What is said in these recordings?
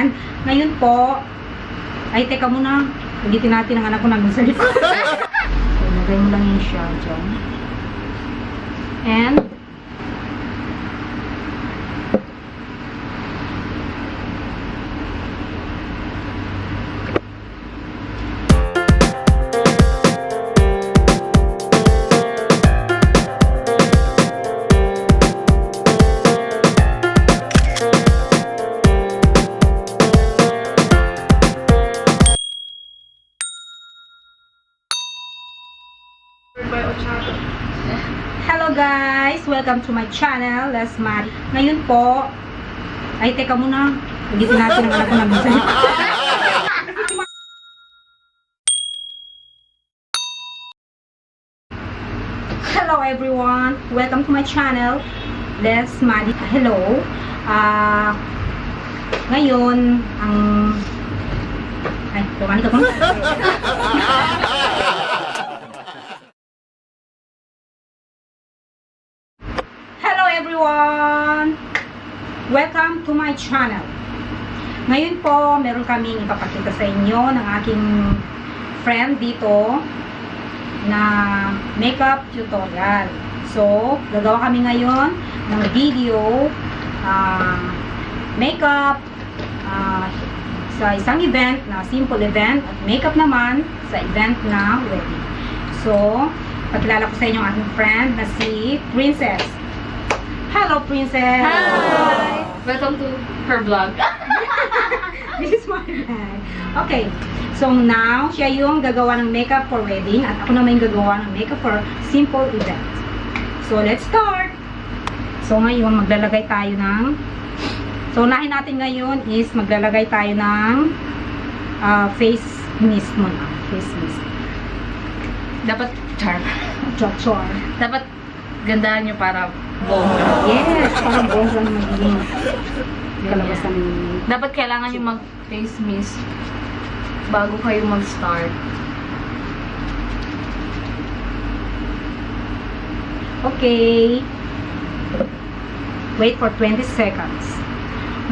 And ngayon po, ay teka muna, ulitin natin ang anak ko nagsalita. So, lagay mo lang yun siya dyan. And hello guys! Welcome to my channel, Les Mari. Ngayon po, ay teka muna, ulitin natin ang anak ko nagsalita. Hello everyone! Welcome to my channel, Les Mari. Hello! Ngayon, ang... Ay, tumanin ka po. Hello everyone! Welcome to my channel. Ngayon po, meron kaming ipapakita sa inyo ng aking friend dito na makeup tutorial. So, gagawa kami ngayon ng video makeup sa isang event na simple event at makeup naman sa event na wedding. So, pagkilala ko sa inyo ang aking friend na si Princess. Hello, Princess! Hi! Welcome to her vlog. This is my bag. Okay. So now, siya yung gagawa ng makeup for wedding at ako naman yung gagawa ng makeup for simple event. So let's start! So ngayon, maglalagay tayo ng... So unahin natin ngayon is maglalagay tayo ng face mist muna. Face mist. Dapat charm. Chor. Dapat gandahan nyo para bongga. Yes! Parang bongga na magiging kalabasan ni... Dapat kailangan nyo mag-face mist bago kayo mag-start. Okay. Wait for 20 seconds.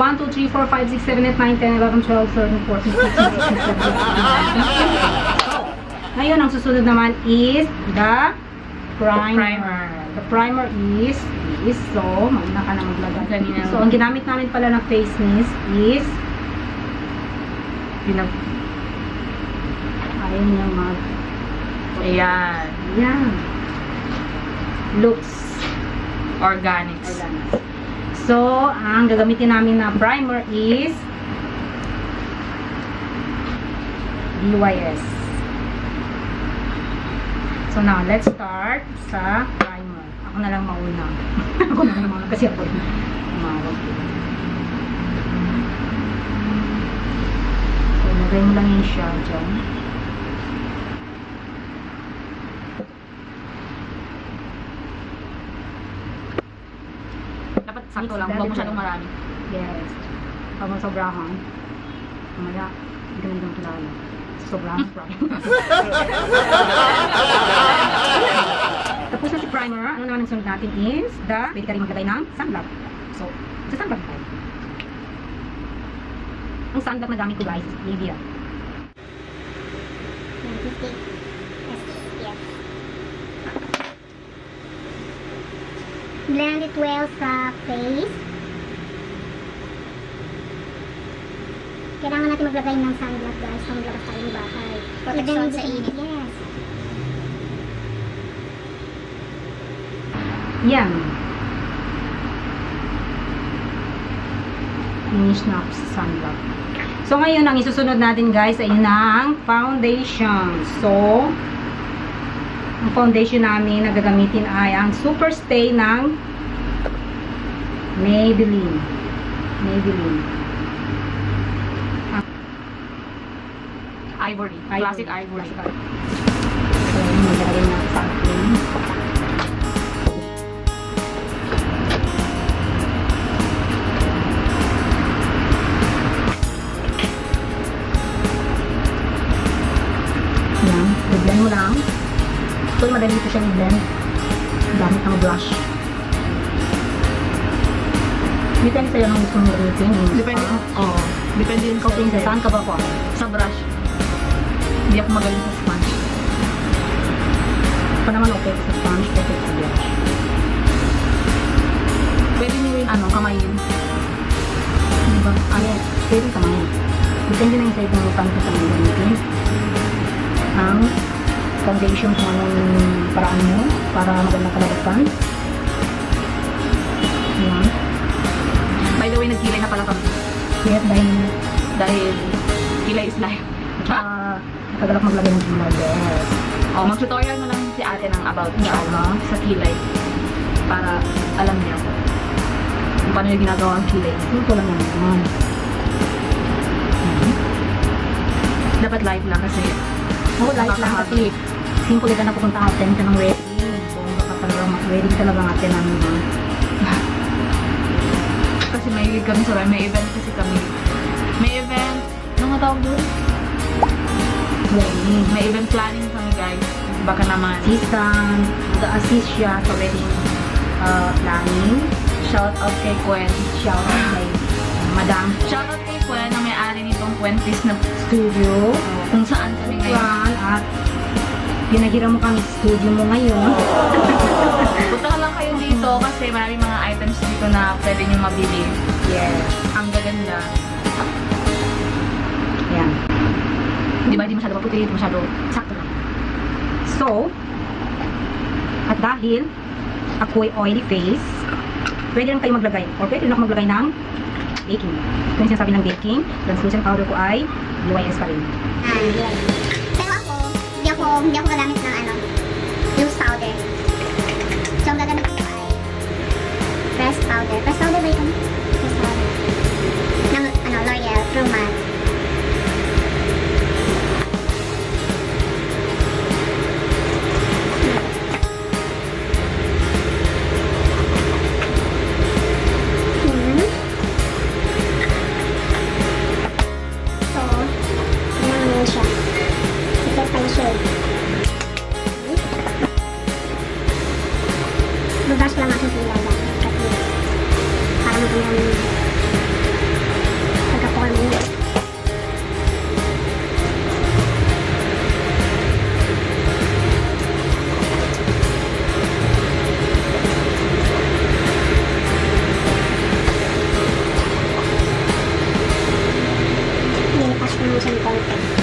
1, 2, 3, 4, 5, 6, 7, 8, 9, 10, 11, 12, 13, 14, 15, 16, 17, 18, 19. So, ngayon, ang susunod naman is the primer. The primer is so, mauna ka na maglagay. So, ang ginamit namin pala ng face mist is ayaw niya mag Ayan. yan. Looks Organics. So, ang gagamitin namin na primer is DYS. So now, let's start sa primer. Ako na lang mauna. Ako na lang mauna kasi ako umawag. So, lagay mo lang yung siya dyan. Dapat sakto lang. Huwag masyadong marami. Yes. Pag mo sobrahan, mamaya, hindi ka na hindi kilala. Sobrahan. Tapos na si primer, ano naman ang sunod natin is pwede ka rin maglagay ng sunblock. So, sa sunblock tayo. Ang sunblock na gamit ko guys is Nivea. Blend it well sa face. Kailangan natin maglagay ng sunblock guys kung maglabas tayo ng bahay. Protection sa init. Yes. Yan. Finish na sa sunblock. So, ngayon, ang isusunod natin guys ay yun ang foundation. So, ang foundation namin na gagamitin ay ang Super Stay ng Maybelline. Ivory. Classic ivory. So, maglagay na sa akin. Yan. I-blend mo lang. So, madali ito siya i-blend. Gamit ng brush. Depende sa'yo nung gusto mong gamitin. Depende. Oo. Depende yun Ikaw, princess, saan ka ba po? sa brush. Hindi ako magaling sa sponge. Pa naman okay sa sponge, okay sa brush. Pwede nyo yung kamayin. Diba? Ano, pwede ka man. Depende na yung side ng panty sa mga gamitin. Ang foundation kung anong paraan mo para maganda kalabasan. Ayan. By the way, nagkilay na pala kami. Yes, Dahil kilay is life. nakagalak maglagay ng kilay. Yes. Oh, mag-tutorial na lang si ate ng about sa kilay. Para alam niya kung paano yung ginagawa ang kilay. Simple lang naman. Dapat live lang kasi Oo, light lang kasi simple ka na pupunta atin ka ng wedding. Kung baka talaga wedding talaga atin namin ha. kasi may kami sa may event kasi kami. May event, ano nga tawag doon? Wedding. May event planning kami guys. Baka naman. Assistant, mag-assist siya sa wedding planning. Shout out kay Gwen. Shout out kay Madam Shout out kay Gwen na may-ari nitong Quentis na Studio. kung saan kami ngayon. Yan, at pinahiram mo kami sa studio mo ngayon. Punta lang kayo dito kasi marami mga items dito na pwede nyo mabili. Yes. Ang gaganda. Yan. Di ba? Di masyado maputi, di masyado sakto lang. So, at dahil ako'y oily face, pwede lang kayo maglagay, or pwede lang ako maglagay ng baking. Kung yung sinasabi ng baking, translucent powder ko ay UYS pa rin. Pero hindi ako gagamit ng loose powder. So, ang gagamit ko ay pressed powder. Pressed powder ba ito? Pressed powder. Ng, L'Oreal True Matte. Brush lang aking kilay lang. Para magandang pagka-form mo. Nilipas ko naman siya ng konti.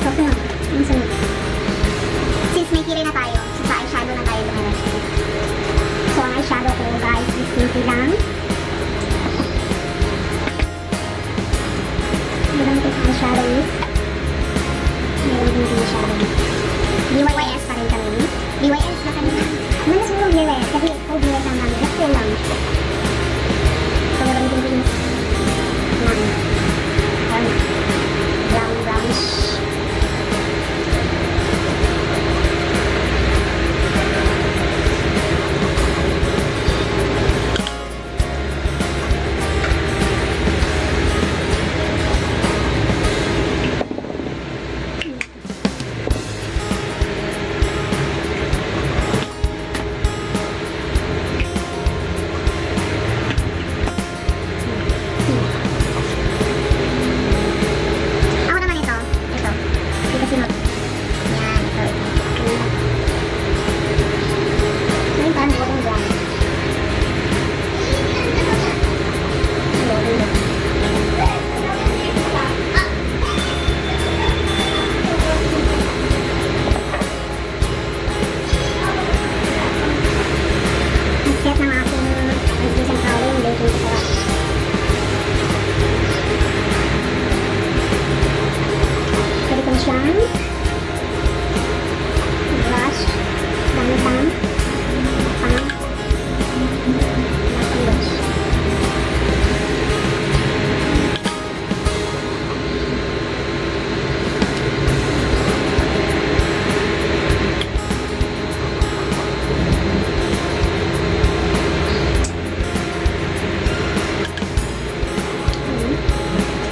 Okay lang. Ang sunod. Since may kilay na tayo, sa eyeshadow na tayo lumaras. So, ang eyeshadow ko, guys, is simple lang. Meron ko eyeshadow is meron ko eyeshadow. DYS pa rin kami. DYS na kami. Ano siguro DYS? Kasi full DYS lang kami. That's it lang. So, meron ko din brownish.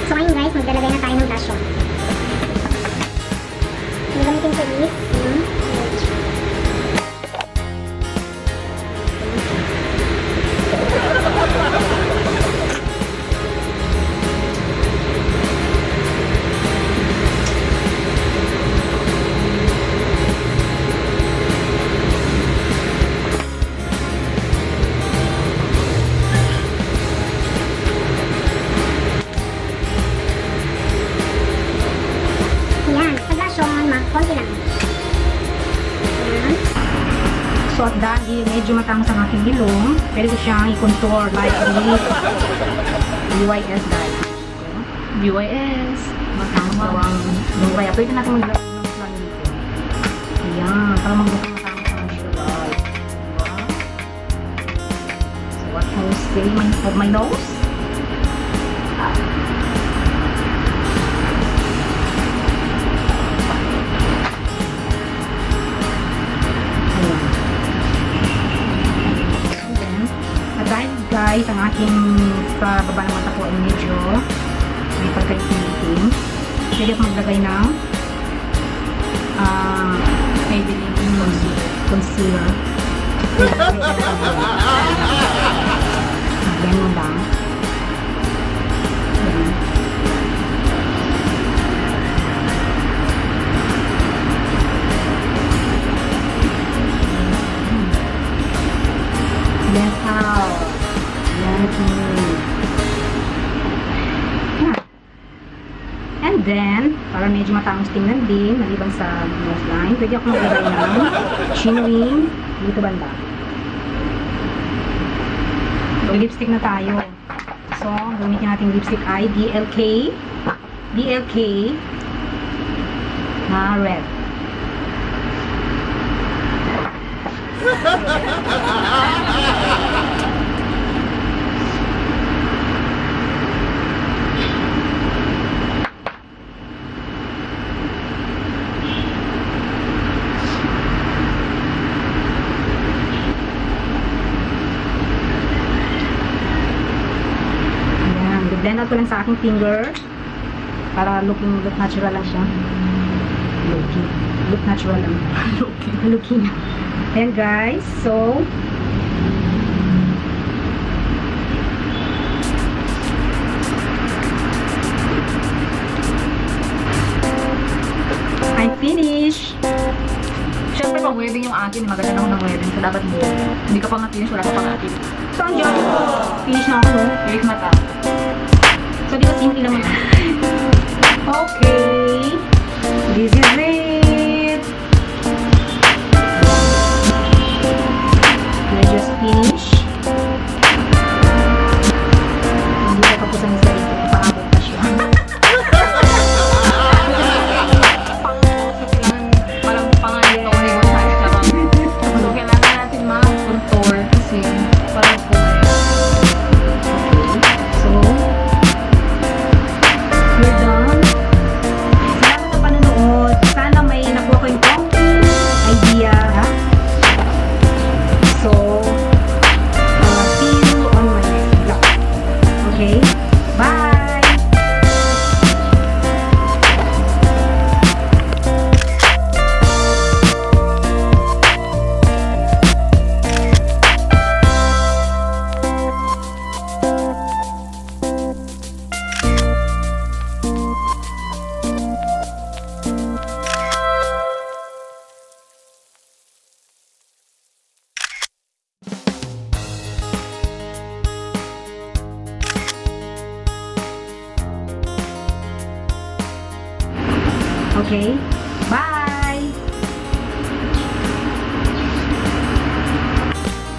So ngayon guys, maglalagay na tayo ng blush on. natin sa list. Yan, sa blushon, konti lang. Yan. So at dahil medyo matangos ang aking ilong, pwede ko siyang i-contour like this. BYS guys. BYS. Matangos daw ang ilong. Kaya pwede natin mag-vlog ng plan dito. Ayan, para mag-vlog matangos ang ilong guys. Diba? So what can you say of my nose? Guys, ang aking sa baba ng mata ko ay medyo may pagka-itim. Pwede ako maglagay ng Maybelline concealer. Ganun lang. Ganun. That's how. And then, para medyo matangos tingnan din, maliban sa nose line, pwede ako maglagay ng chin wing dito banda. So, lipstick na tayo. So, gamitin natin lipstick ay DLK na red. Blend out ko lang sa aking finger para look natural lang siya. Look natural lang. Looking. Ayan guys, so I'm finished. Siyempre pag wedding yung akin, maganda na ako ng wedding. So dapat mo, hindi ka pa nga-finish, wala ka pa nga-finish. So ang dyan, finish na ako, no? Finish mata. So, di ba simple naman? Okay. This is it. Let's just finish. Hindi ko tapusan yung sarili ko. Paabot na siya. Parang pangalit ako na yung size tsaka. So, kailangan natin ma-contour kasi parang po So, we're done. Salamat sa panonood. Sana may nakuha ko yung konting idea, ha? So, see you on my next vlog. Okay? Bye! Okay? Bye!